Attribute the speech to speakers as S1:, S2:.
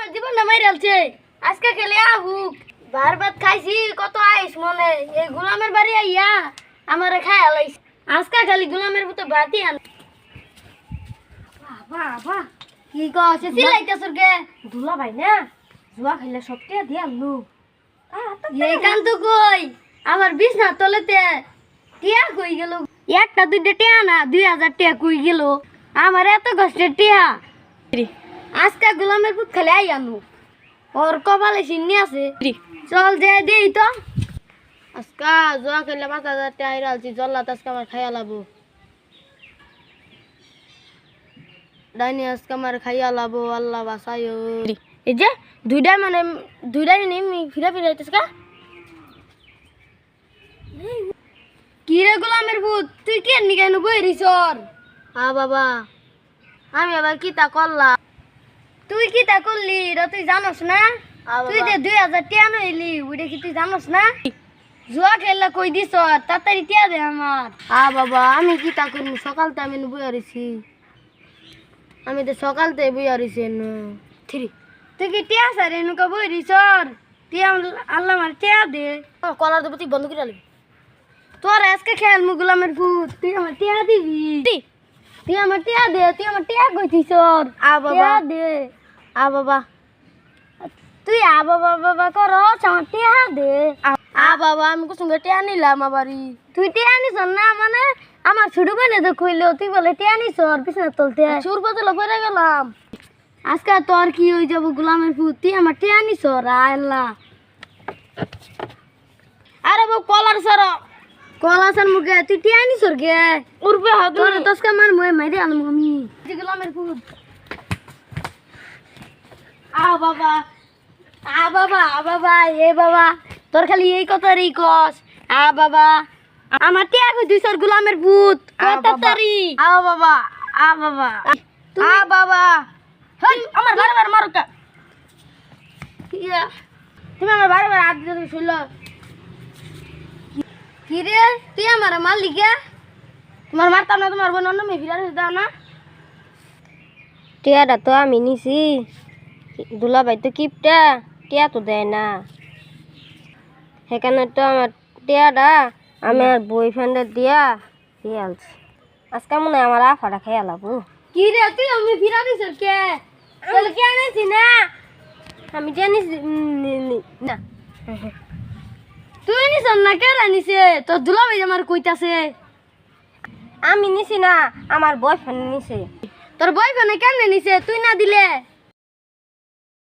S1: আমার জীবনটা মাইরালছে আজকে খেলে আহুক বার ভাত খাইছি কত আইস মনে এই গোলামের বাড়ি আইয়া আমারে খাই আলাইস আজকে খালি গোলামের মতো ভাতই আন বাহ বাহ কি কইছে সিলাইতাছর কে
S2: দুলা ভাই না জুয়া খাইলে সবটা দিয়ে আনলু
S1: এই কান তো কই আমার বিছনা তলেতে টিয়া কই গেল একটা দুইটা টিয়া না 2000 টিয়া কই গেল আমার এত কষ্টের টিয়া আজকে গোলামের পুত খালি আই আনু ওর কপালে সিন্নি আছে চল যে দেই তো আজকা জোয়া খেলে 5000 টিয়া আইরালছি জল্লা আজকে আমার খাইয়া লাবো ডাইনি আজকে আমার খাইয়া লাবো আল্লাহ বাসায়ো এই যে দুইটাই নেই ফিরা ফিরাইতেছ কা কি রে গোলামের ভূত তুই কেন নিকেন বইরিছর বাবা আমি আবার কি তা করলাম তুই কি তা করলি রে তুই জানোস না তুই যে 2000 টাকা নইলি ওইটা কি তুই জানোস না জুয়া খেললা কই দিছ তাড়াতাড়ি টিয়া দে আমার বাবা আমি কি তা করব সকালতে আমি বইয়ারিছি আমি তো সকালতে বইয়ারিছি থ্রি তুই কি টিয়া সারে নুকা বইরিছর টিয়া আল্লাহ আমার টিয়া দে কলার দেব তুই বন্ধ করে আলি তোর আজকে খেল মু গোলামের ভূত তুই আমার টিয়া দিবি তুই আমার টিয়া দে তুই আমার টিয়া কইছিস বাবা দে বাবা তুই বাবা বাবা কর আমার টিয়া দে বাবা আমি কুসুঙ্গে টিয়া নিলাম আবারই তুই টিয়া নিস না মানে আমার ছোট বোনে তো কইলো তুই বলে টিয়া নিস বিছানা তলতে সুর বদলে পড়ে গেলাম আজকে তোর কি হয়ে যাব গোলামের ভূত তুই আমার টিয়া নিস আল্লাহ আরে বাবা কলার সর কলাসার মুখে তুই টিয়া নিস গে উড়বে তোর দশকা মান মই মাইরে আলম আমি গোলামের ভূত বাবা বাবা এ বাবা তোর খালি এই কথারই কস বাবা আমার টিয়া কই দুইশর গোলামের ভূত তাড়াতাড়ি বাবা বাবা বাবা হেই আমার বারবার মারো কা তুমি আমার বারবার হাত দিতে শুনল কি রে তুই আমার মারলি কে তোমার মারতাম না তোমার বোন অন্য মেয়ে ফিরার দাও না
S2: টিয়াটা তো আমি নিছি দুলা ভাই তো কিপটা টিয়া তো দেয় না সেখানে তো আমার টিয়াটা আমি আর বয়ফ্রেন্ডের দিয়ে আলছি আজকে মনে হয় আমার আফাটা খেয়ে আলাবো
S1: কি রে তুই আমি ফিরা দিছ কে তাহলে কে আনিস না
S2: আমি জানিস না
S1: তুই নিস না কে রানিছে তোর দুলা ভাই আমার কইতাছে
S2: আমি নিছি না আমার বয়ফ্রেন্ড নিছে
S1: তোর বয়ফ্রেন্ড কেন নিছে তুই না দিলে